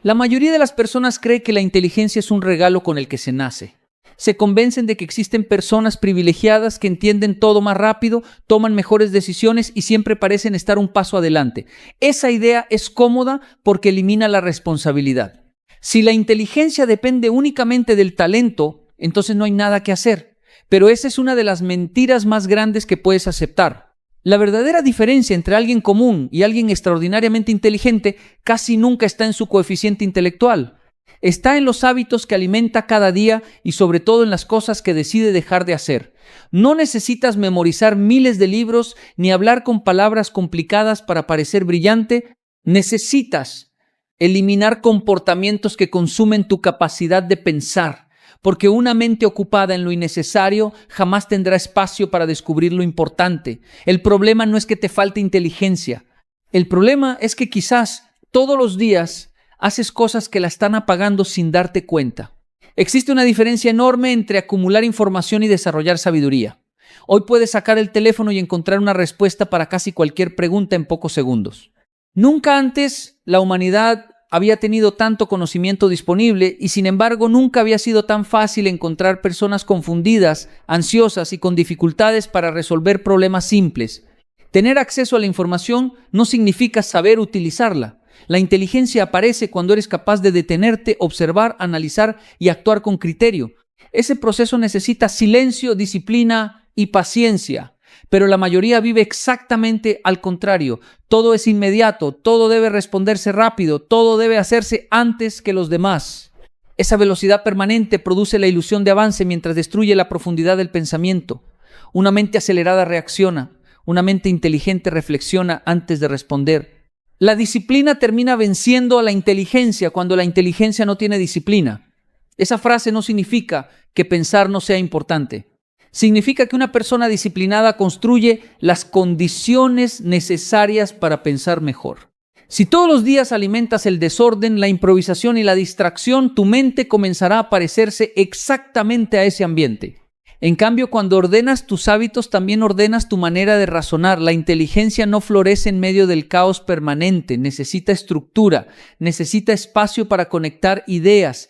La mayoría de las personas cree que la inteligencia es un regalo con el que se nace. Se convencen de que existen personas privilegiadas que entienden todo más rápido, toman mejores decisiones y siempre parecen estar un paso adelante. Esa idea es cómoda porque elimina la responsabilidad. Si la inteligencia depende únicamente del talento, entonces no hay nada que hacer. Pero esa es una de las mentiras más grandes que puedes aceptar. La verdadera diferencia entre alguien común y alguien extraordinariamente inteligente casi nunca está en su coeficiente intelectual. Está en los hábitos que alimenta cada día y sobre todo en las cosas que decide dejar de hacer. No necesitas memorizar miles de libros ni hablar con palabras complicadas para parecer brillante. Necesitas eliminar comportamientos que consumen tu capacidad de pensar, porque una mente ocupada en lo innecesario jamás tendrá espacio para descubrir lo importante. El problema no es que te falte inteligencia. El problema es que quizás todos los días haces cosas que la están apagando sin darte cuenta. Existe una diferencia enorme entre acumular información y desarrollar sabiduría. Hoy puedes sacar el teléfono y encontrar una respuesta para casi cualquier pregunta en pocos segundos. Nunca antes la humanidad había tenido tanto conocimiento disponible y sin embargo nunca había sido tan fácil encontrar personas confundidas, ansiosas y con dificultades para resolver problemas simples. Tener acceso a la información no significa saber utilizarla. La inteligencia aparece cuando eres capaz de detenerte, observar, analizar y actuar con criterio. Ese proceso necesita silencio, disciplina y paciencia. Pero la mayoría vive exactamente al contrario. Todo es inmediato, todo debe responderse rápido, todo debe hacerse antes que los demás. Esa velocidad permanente produce la ilusión de avance mientras destruye la profundidad del pensamiento. Una mente acelerada reacciona, una mente inteligente reflexiona antes de responder. La disciplina termina venciendo a la inteligencia cuando la inteligencia no tiene disciplina. Esa frase no significa que pensar no sea importante. Significa que una persona disciplinada construye las condiciones necesarias para pensar mejor. Si todos los días alimentas el desorden, la improvisación y la distracción, tu mente comenzará a parecerse exactamente a ese ambiente. En cambio, cuando ordenas tus hábitos, también ordenas tu manera de razonar. La inteligencia no florece en medio del caos permanente, necesita estructura, necesita espacio para conectar ideas,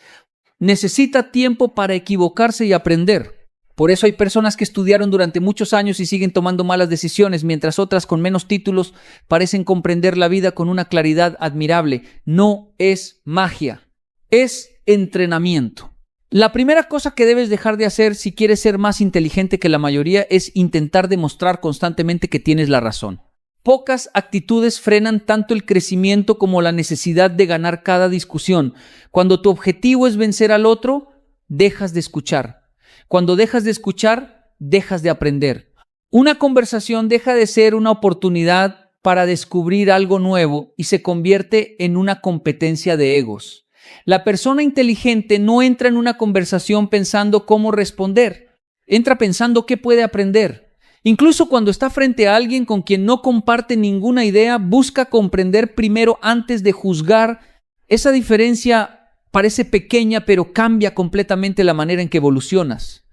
necesita tiempo para equivocarse y aprender. Por eso hay personas que estudiaron durante muchos años y siguen tomando malas decisiones, mientras otras con menos títulos parecen comprender la vida con una claridad admirable. No es magia, es entrenamiento. La primera cosa que debes dejar de hacer si quieres ser más inteligente que la mayoría es intentar demostrar constantemente que tienes la razón. Pocas actitudes frenan tanto el crecimiento como la necesidad de ganar cada discusión. Cuando tu objetivo es vencer al otro, dejas de escuchar. Cuando dejas de escuchar, dejas de aprender. Una conversación deja de ser una oportunidad para descubrir algo nuevo y se convierte en una competencia de egos. La persona inteligente no entra en una conversación pensando cómo responder. Entra pensando qué puede aprender. Incluso cuando está frente a alguien con quien no comparte ninguna idea, busca comprender primero antes de juzgar. Esa diferencia parece pequeña, pero cambia completamente la manera en que evolucionas.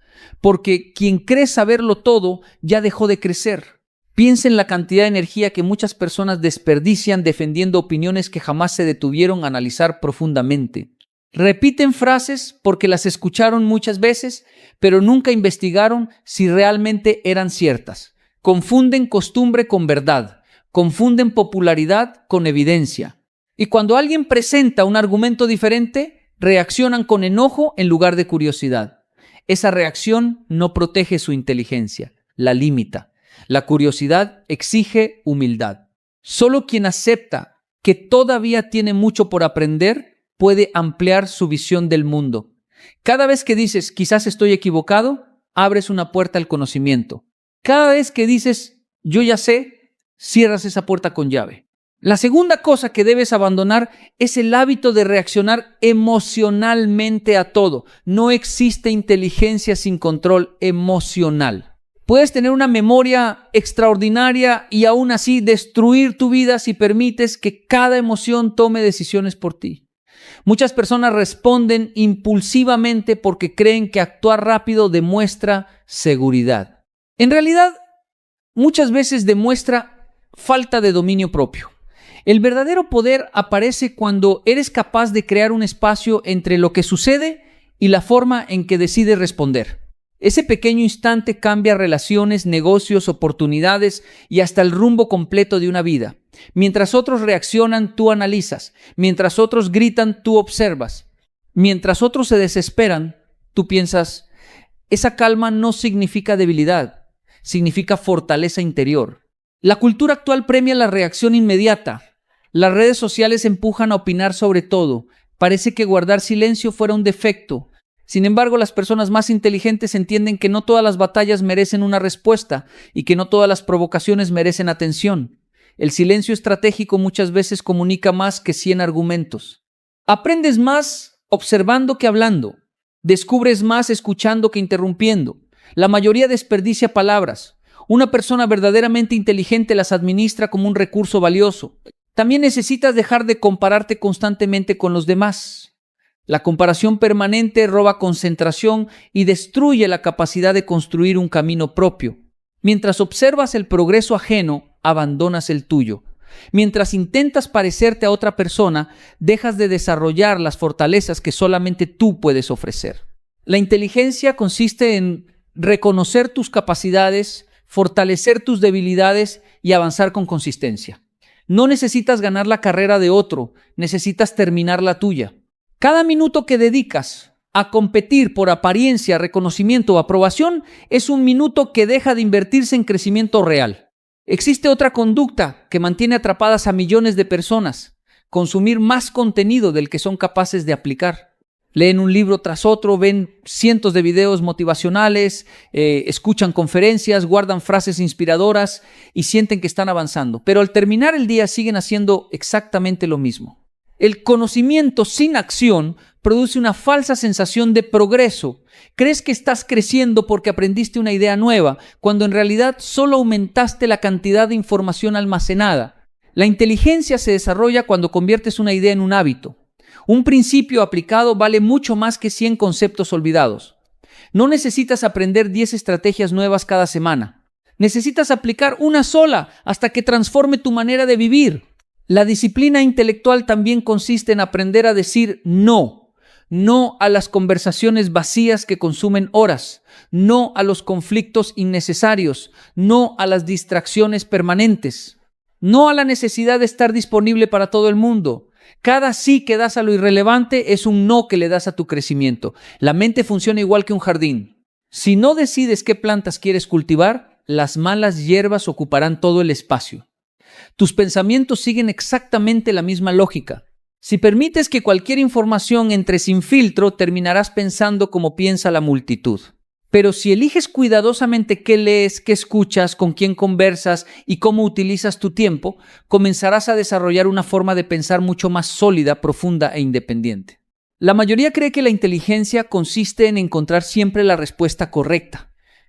Porque quien cree saberlo todo ya dejó de crecer. Piensa en la cantidad de energía que muchas personas desperdician defendiendo opiniones que jamás se detuvieron a analizar profundamente. Repiten frases porque las escucharon muchas veces, pero nunca investigaron si realmente eran ciertas. Confunden costumbre con verdad. Confunden popularidad con evidencia. Y cuando alguien presenta un argumento diferente, reaccionan con enojo en lugar de curiosidad. Esa reacción no protege su inteligencia, la limita. La curiosidad exige humildad. Solo quien acepta que todavía tiene mucho por aprender puede ampliar su visión del mundo. Cada vez que dices, quizás estoy equivocado, abres una puerta al conocimiento. Cada vez que dices, yo ya sé, cierras esa puerta con llave. La segunda cosa que debes abandonar es el hábito de reaccionar emocionalmente a todo. No existe inteligencia sin control emocional. Puedes tener una memoria extraordinaria y aún así destruir tu vida si permites que cada emoción tome decisiones por ti. Muchas personas responden impulsivamente porque creen que actuar rápido demuestra seguridad. En realidad, muchas veces demuestra falta de dominio propio. El verdadero poder aparece cuando eres capaz de crear un espacio entre lo que sucede y la forma en que decides responder. Ese pequeño instante cambia relaciones, negocios, oportunidades y hasta el rumbo completo de una vida. Mientras otros reaccionan, tú analizas. Mientras otros gritan, tú observas. Mientras otros se desesperan, tú piensas, esa calma no significa debilidad, significa fortaleza interior. La cultura actual premia la reacción inmediata. Las redes sociales empujan a opinar sobre todo. Parece que guardar silencio fuera un defecto. Sin embargo, las personas más inteligentes entienden que no todas las batallas merecen una respuesta y que no todas las provocaciones merecen atención. El silencio estratégico muchas veces comunica más que 100 argumentos. Aprendes más observando que hablando. Descubres más escuchando que interrumpiendo. La mayoría desperdicia palabras. Una persona verdaderamente inteligente las administra como un recurso valioso. También necesitas dejar de compararte constantemente con los demás. La comparación permanente roba concentración y destruye la capacidad de construir un camino propio. Mientras observas el progreso ajeno, abandonas el tuyo. Mientras intentas parecerte a otra persona, dejas de desarrollar las fortalezas que solamente tú puedes ofrecer. La inteligencia consiste en reconocer tus capacidades, fortalecer tus debilidades y avanzar con consistencia. No necesitas ganar la carrera de otro, necesitas terminar la tuya. Cada minuto que dedicas a competir por apariencia, reconocimiento o aprobación es un minuto que deja de invertirse en crecimiento real. Existe otra conducta que mantiene atrapadas a millones de personas: consumir más contenido del que son capaces de aplicar. Leen un libro tras otro, ven cientos de videos motivacionales, escuchan conferencias, guardan frases inspiradoras y sienten que están avanzando. Pero al terminar el día siguen haciendo exactamente lo mismo. El conocimiento sin acción produce una falsa sensación de progreso. Crees que estás creciendo porque aprendiste una idea nueva, cuando en realidad solo aumentaste la cantidad de información almacenada. La inteligencia se desarrolla cuando conviertes una idea en un hábito. Un principio aplicado vale mucho más que 100 conceptos olvidados. No necesitas aprender 10 estrategias nuevas cada semana. Necesitas aplicar una sola hasta que transforme tu manera de vivir. La disciplina intelectual también consiste en aprender a decir no. No a las conversaciones vacías que consumen horas. No a los conflictos innecesarios. No a las distracciones permanentes. No a la necesidad de estar disponible para todo el mundo. Cada sí que das a lo irrelevante es un no que le das a tu crecimiento. La mente funciona igual que un jardín. Si no decides qué plantas quieres cultivar, las malas hierbas ocuparán todo el espacio. Tus pensamientos siguen exactamente la misma lógica. Si permites que cualquier información entre sin filtro, terminarás pensando como piensa la multitud. Pero si eliges cuidadosamente qué lees, qué escuchas, con quién conversas y cómo utilizas tu tiempo, comenzarás a desarrollar una forma de pensar mucho más sólida, profunda e independiente. La mayoría cree que la inteligencia consiste en encontrar siempre la respuesta correcta.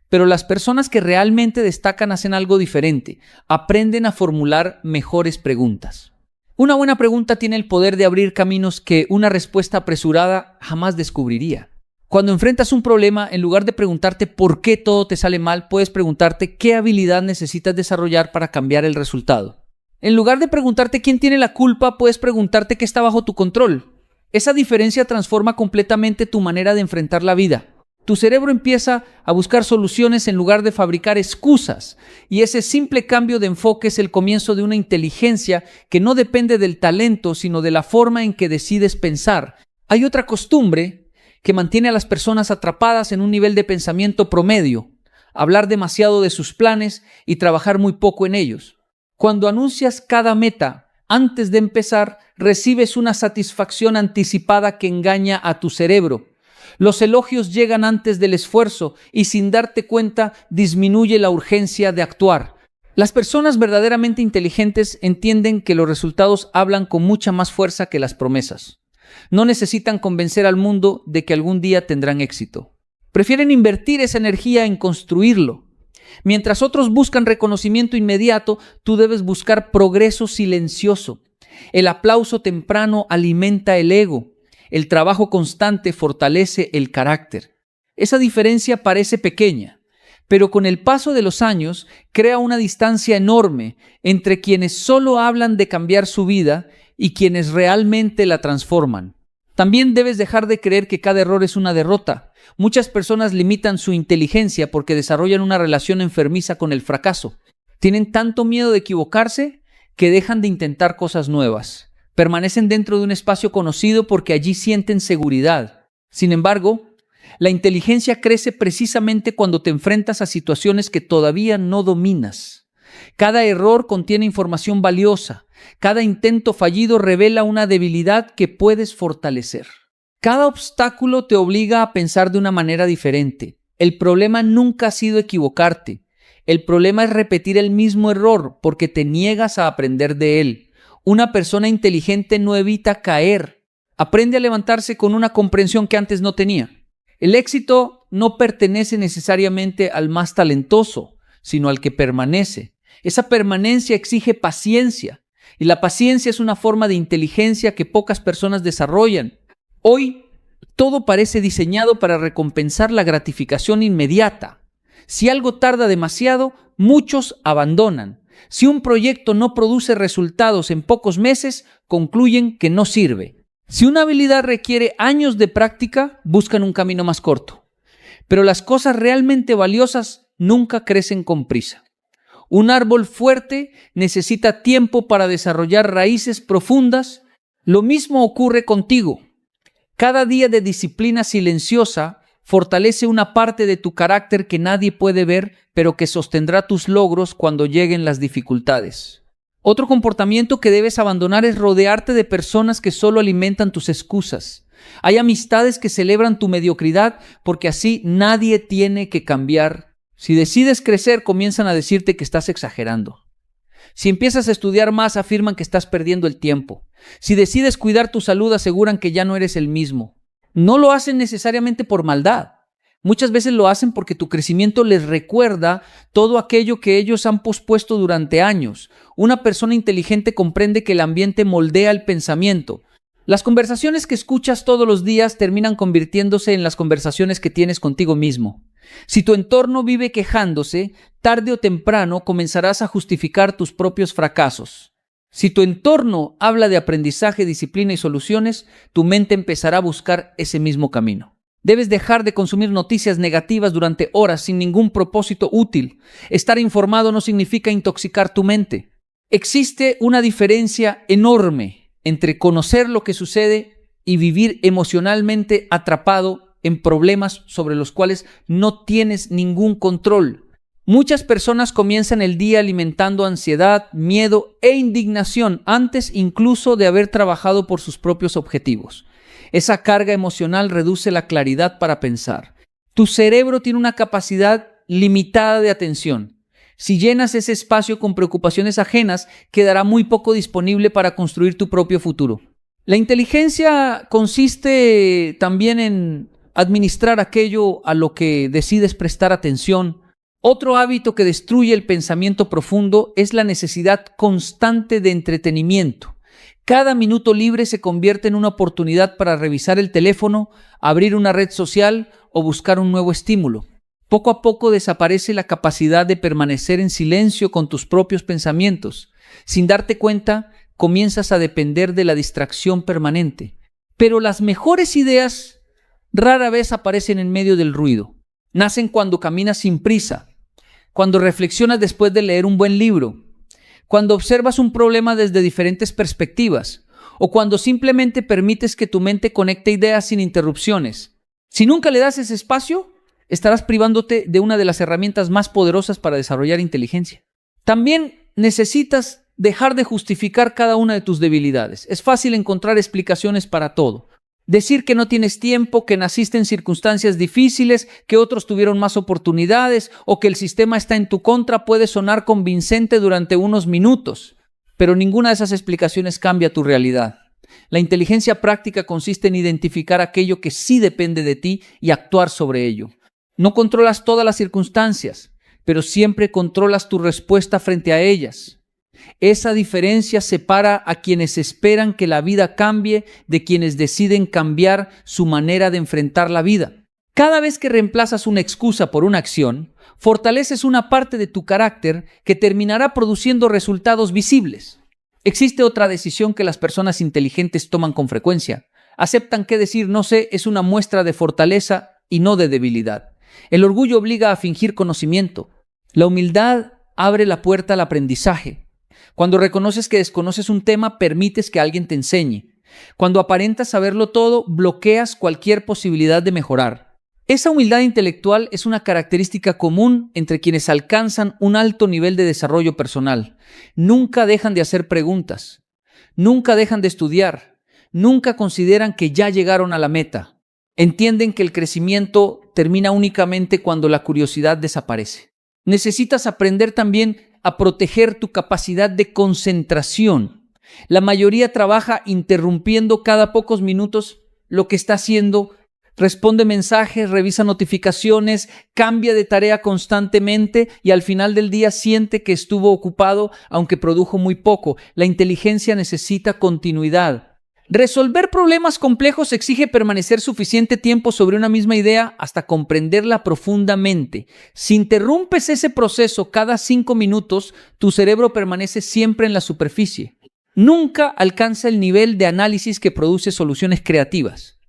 Pero las personas que realmente destacan hacen algo diferente. Aprenden a formular mejores preguntas. Una buena pregunta tiene el poder de abrir caminos que una respuesta apresurada jamás descubriría. Cuando enfrentas un problema, en lugar de preguntarte por qué todo te sale mal, puedes preguntarte qué habilidad necesitas desarrollar para cambiar el resultado. En lugar de preguntarte quién tiene la culpa, puedes preguntarte qué está bajo tu control. Esa diferencia transforma completamente tu manera de enfrentar la vida. Tu cerebro empieza a buscar soluciones en lugar de fabricar excusas, y ese simple cambio de enfoque es el comienzo de una inteligencia que no depende del talento, sino de la forma en que decides pensar. Hay otra costumbre que mantiene a las personas atrapadas en un nivel de pensamiento promedio: hablar demasiado de sus planes y trabajar muy poco en ellos. Cuando anuncias cada meta antes de empezar, recibes una satisfacción anticipada que engaña a tu cerebro. Los elogios llegan antes del esfuerzo y sin darte cuenta disminuye la urgencia de actuar. Las personas verdaderamente inteligentes entienden que los resultados hablan con mucha más fuerza que las promesas. No necesitan convencer al mundo de que algún día tendrán éxito. Prefieren invertir esa energía en construirlo. Mientras otros buscan reconocimiento inmediato, tú debes buscar progreso silencioso. El aplauso temprano alimenta el ego. El trabajo constante fortalece el carácter. Esa diferencia parece pequeña, pero con el paso de los años crea una distancia enorme entre quienes solo hablan de cambiar su vida y quienes realmente la transforman. También debes dejar de creer que cada error es una derrota. Muchas personas limitan su inteligencia porque desarrollan una relación enfermiza con el fracaso. Tienen tanto miedo de equivocarse que dejan de intentar cosas nuevas. Permanecen dentro de un espacio conocido porque allí sienten seguridad. Sin embargo, la inteligencia crece precisamente cuando te enfrentas a situaciones que todavía no dominas. Cada error contiene información valiosa. Cada intento fallido revela una debilidad que puedes fortalecer. Cada obstáculo te obliga a pensar de una manera diferente. El problema nunca ha sido equivocarte. El problema es repetir el mismo error porque te niegas a aprender de él. Una persona inteligente no evita caer. Aprende a levantarse con una comprensión que antes no tenía. El éxito no pertenece necesariamente al más talentoso, sino al que permanece. Esa permanencia exige paciencia, y la paciencia es una forma de inteligencia que pocas personas desarrollan. Hoy, todo parece diseñado para recompensar la gratificación inmediata. Si algo tarda demasiado, muchos abandonan. Si un proyecto no produce resultados en pocos meses, concluyen que no sirve. Si una habilidad requiere años de práctica, buscan un camino más corto. Pero las cosas realmente valiosas nunca crecen con prisa. Un árbol fuerte necesita tiempo para desarrollar raíces profundas. Lo mismo ocurre contigo. Cada día de disciplina silenciosa fortalece una parte de tu carácter que nadie puede ver, pero que sostendrá tus logros cuando lleguen las dificultades. Otro comportamiento que debes abandonar es rodearte de personas que solo alimentan tus excusas. Hay amistades que celebran tu mediocridad porque así nadie tiene que cambiar. Si decides crecer, comienzan a decirte que estás exagerando. Si empiezas a estudiar más, afirman que estás perdiendo el tiempo. Si decides cuidar tu salud, aseguran que ya no eres el mismo. No lo hacen necesariamente por maldad. Muchas veces lo hacen porque tu crecimiento les recuerda todo aquello que ellos han pospuesto durante años. Una persona inteligente comprende que el ambiente moldea el pensamiento. Las conversaciones que escuchas todos los días terminan convirtiéndose en las conversaciones que tienes contigo mismo. Si tu entorno vive quejándose, tarde o temprano comenzarás a justificar tus propios fracasos. Si tu entorno habla de aprendizaje, disciplina y soluciones, tu mente empezará a buscar ese mismo camino. Debes dejar de consumir noticias negativas durante horas sin ningún propósito útil. Estar informado no significa intoxicar tu mente. Existe una diferencia enorme entre conocer lo que sucede y vivir emocionalmente atrapado en problemas sobre los cuales no tienes ningún control. Muchas personas comienzan el día alimentando ansiedad, miedo e indignación antes incluso de haber trabajado por sus propios objetivos. Esa carga emocional reduce la claridad para pensar. Tu cerebro tiene una capacidad limitada de atención. Si llenas ese espacio con preocupaciones ajenas, quedará muy poco disponible para construir tu propio futuro. La inteligencia consiste también en administrar aquello a lo que decides prestar atención. Otro hábito que destruye el pensamiento profundo es la necesidad constante de entretenimiento. Cada minuto libre se convierte en una oportunidad para revisar el teléfono, abrir una red social o buscar un nuevo estímulo. Poco a poco desaparece la capacidad de permanecer en silencio con tus propios pensamientos. Sin darte cuenta, comienzas a depender de la distracción permanente. Pero las mejores ideas rara vez aparecen en medio del ruido. Nacen cuando caminas sin prisa, cuando reflexionas después de leer un buen libro, cuando observas un problema desde diferentes perspectivas o cuando simplemente permites que tu mente conecte ideas sin interrupciones. Si nunca le das ese espacio, estarás privándote de una de las herramientas más poderosas para desarrollar inteligencia. También necesitas dejar de justificar cada una de tus debilidades. Es fácil encontrar explicaciones para todo. Decir que no tienes tiempo, que naciste en circunstancias difíciles, que otros tuvieron más oportunidades o que el sistema está en tu contra puede sonar convincente durante unos minutos, pero ninguna de esas explicaciones cambia tu realidad. La inteligencia práctica consiste en identificar aquello que sí depende de ti y actuar sobre ello. No controlas todas las circunstancias, pero siempre controlas tu respuesta frente a ellas. Esa diferencia separa a quienes esperan que la vida cambie de quienes deciden cambiar su manera de enfrentar la vida. Cada vez que reemplazas una excusa por una acción, fortaleces una parte de tu carácter que terminará produciendo resultados visibles. Existe otra decisión que las personas inteligentes toman con frecuencia. Aceptan que decir no sé es una muestra de fortaleza y no de debilidad. El orgullo obliga a fingir conocimiento. La humildad abre la puerta al aprendizaje. Cuando reconoces que desconoces un tema, permites que alguien te enseñe. Cuando aparentas saberlo todo, bloqueas cualquier posibilidad de mejorar. Esa humildad intelectual es una característica común entre quienes alcanzan un alto nivel de desarrollo personal. Nunca dejan de hacer preguntas. Nunca dejan de estudiar. Nunca consideran que ya llegaron a la meta. Entienden que el crecimiento termina únicamente cuando la curiosidad desaparece. Necesitas aprender también a proteger tu capacidad de concentración. La mayoría trabaja interrumpiendo cada pocos minutos lo que está haciendo, responde mensajes, revisa notificaciones, cambia de tarea constantemente y al final del día siente que estuvo ocupado aunque produjo muy poco. La inteligencia necesita continuidad. Resolver problemas complejos exige permanecer suficiente tiempo sobre una misma idea hasta comprenderla profundamente. Si interrumpes ese proceso cada 5 minutos, tu cerebro permanece siempre en la superficie. Nunca alcanza el nivel de análisis que produce soluciones creativas.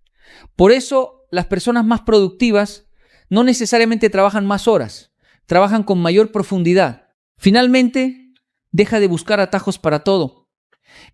Por eso, las personas más productivas no necesariamente trabajan más horas, trabajan con mayor profundidad. Finalmente, deja de buscar atajos para todo.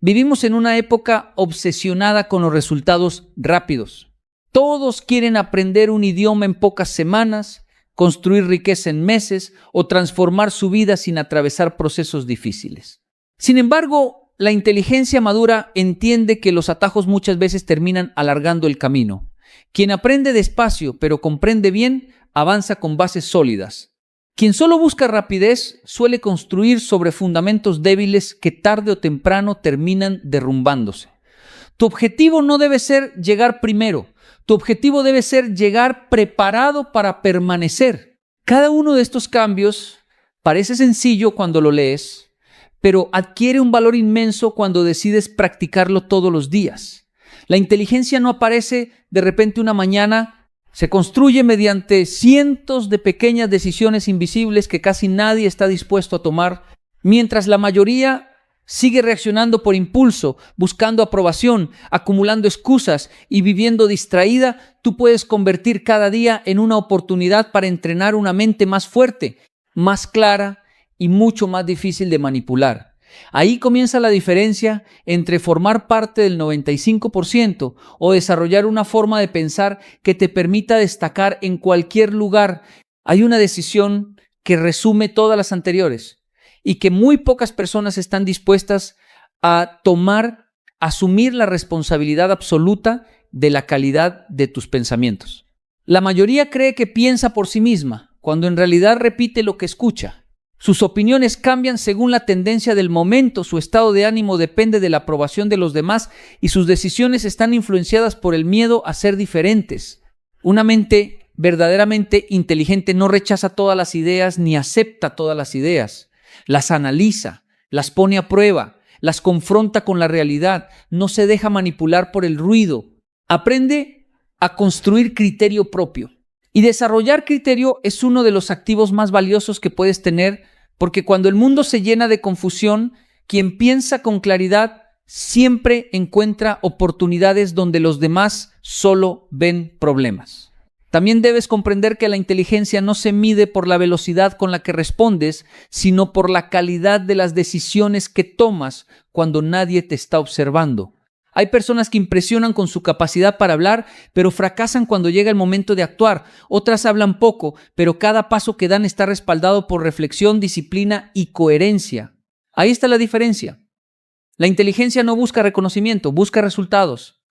Vivimos en una época obsesionada con los resultados rápidos. Todos quieren aprender un idioma en pocas semanas, construir riqueza en meses o transformar su vida sin atravesar procesos difíciles. Sin embargo, la inteligencia madura entiende que los atajos muchas veces terminan alargando el camino. Quien aprende despacio pero comprende bien, avanza con bases sólidas. Quien solo busca rapidez suele construir sobre fundamentos débiles que tarde o temprano terminan derrumbándose. Tu objetivo no debe ser llegar primero. Tu objetivo debe ser llegar preparado para permanecer. Cada uno de estos cambios parece sencillo cuando lo lees, pero adquiere un valor inmenso cuando decides practicarlo todos los días. La inteligencia no aparece de repente una mañana. Se construye mediante cientos de pequeñas decisiones invisibles que casi nadie está dispuesto a tomar, mientras la mayoría sigue reaccionando por impulso, buscando aprobación, acumulando excusas y viviendo distraída. Tú puedes convertir cada día en una oportunidad para entrenar una mente más fuerte, más clara y mucho más difícil de manipular. Ahí comienza la diferencia entre formar parte del 95% o desarrollar una forma de pensar que te permita destacar en cualquier lugar. Hay una decisión que resume todas las anteriores y que muy pocas personas están dispuestas a tomar, asumir la responsabilidad absoluta de la calidad de tus pensamientos. La mayoría cree que piensa por sí misma, cuando en realidad repite lo que escucha. Sus opiniones cambian según la tendencia del momento, su estado de ánimo depende de la aprobación de los demás y sus decisiones están influenciadas por el miedo a ser diferentes. Una mente verdaderamente inteligente no rechaza todas las ideas ni acepta todas las ideas. Las analiza, las pone a prueba, las confronta con la realidad, no se deja manipular por el ruido. Aprende a construir criterio propio. Y desarrollar criterio es uno de los activos más valiosos que puedes tener, porque cuando el mundo se llena de confusión, quien piensa con claridad siempre encuentra oportunidades donde los demás solo ven problemas. También debes comprender que la inteligencia no se mide por la velocidad con la que respondes, sino por la calidad de las decisiones que tomas cuando nadie te está observando. Hay personas que impresionan con su capacidad para hablar, pero fracasan cuando llega el momento de actuar. Otras hablan poco, pero cada paso que dan está respaldado por reflexión, disciplina y coherencia. Ahí está la diferencia. La inteligencia no busca reconocimiento, busca resultados.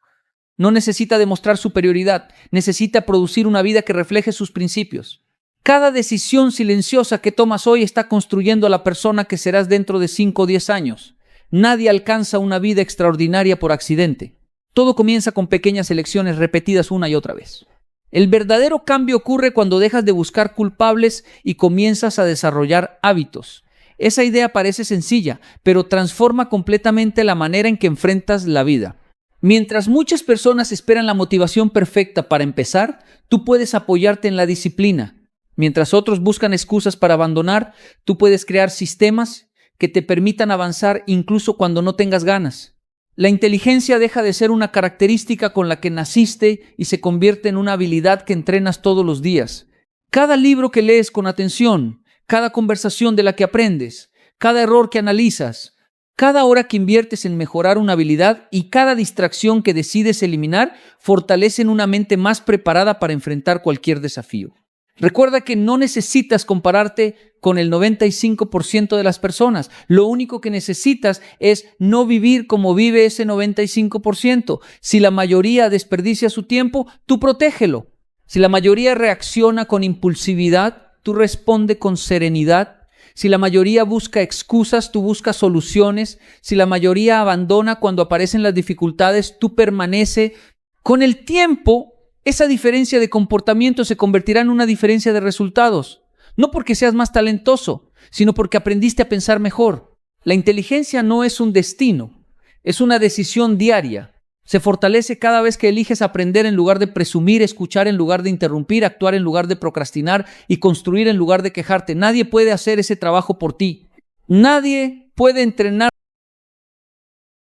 No necesita demostrar superioridad, necesita producir una vida que refleje sus principios. Cada decisión silenciosa que tomas hoy está construyendo a la persona que serás dentro de 5 o 10 años. Nadie alcanza una vida extraordinaria por accidente. Todo comienza con pequeñas elecciones repetidas una y otra vez. El verdadero cambio ocurre cuando dejas de buscar culpables y comienzas a desarrollar hábitos. Esa idea parece sencilla, pero transforma completamente la manera en que enfrentas la vida. Mientras muchas personas esperan la motivación perfecta para empezar, tú puedes apoyarte en la disciplina. Mientras otros buscan excusas para abandonar, tú puedes crear sistemas que te permitan avanzar incluso cuando no tengas ganas. La inteligencia deja de ser una característica con la que naciste y se convierte en una habilidad que entrenas todos los días. Cada libro que lees con atención, cada conversación de la que aprendes, cada error que analizas, cada hora que inviertes en mejorar una habilidad y cada distracción que decides eliminar fortalecen una mente más preparada para enfrentar cualquier desafío. Recuerda que no necesitas compararte con el 95% de las personas. Lo único que necesitas es no vivir como vive ese 95%. Si la mayoría desperdicia su tiempo, tú protégelo. Si la mayoría reacciona con impulsividad, tú responde con serenidad. Si la mayoría busca excusas, tú buscas soluciones. Si la mayoría abandona cuando aparecen las dificultades, tú permanece. Con el tiempo, esa diferencia de comportamiento se convertirá en una diferencia de resultados. No porque seas más talentoso, sino porque aprendiste a pensar mejor. La inteligencia no es un destino, es una decisión diaria. Se fortalece cada vez que eliges aprender en lugar de presumir, escuchar en lugar de interrumpir, actuar en lugar de procrastinar y construir en lugar de quejarte. Nadie puede hacer ese trabajo por ti. Nadie puede entrenar